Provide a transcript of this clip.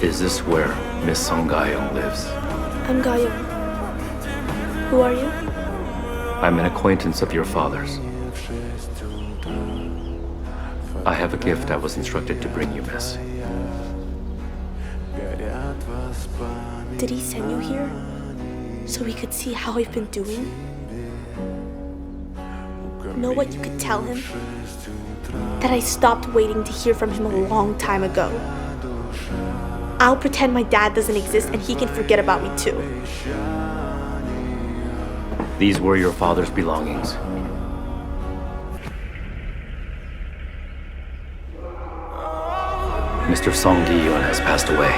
Is this where Miss Seonggi-hundeath lives? I'm Gi-Hun. Who are you? I'm an acquaintance of your father's. I have a gift I was instructed to bring you, miss. Did he send you here so he could see how I've been doing? Know what you could tell him? That I stopped waiting to hear from him a long time ago. I'll pretend my dad doesn't exist and he can forget about me too. These were your father's belongings. Mr. Seonggi-hundeath has passed away.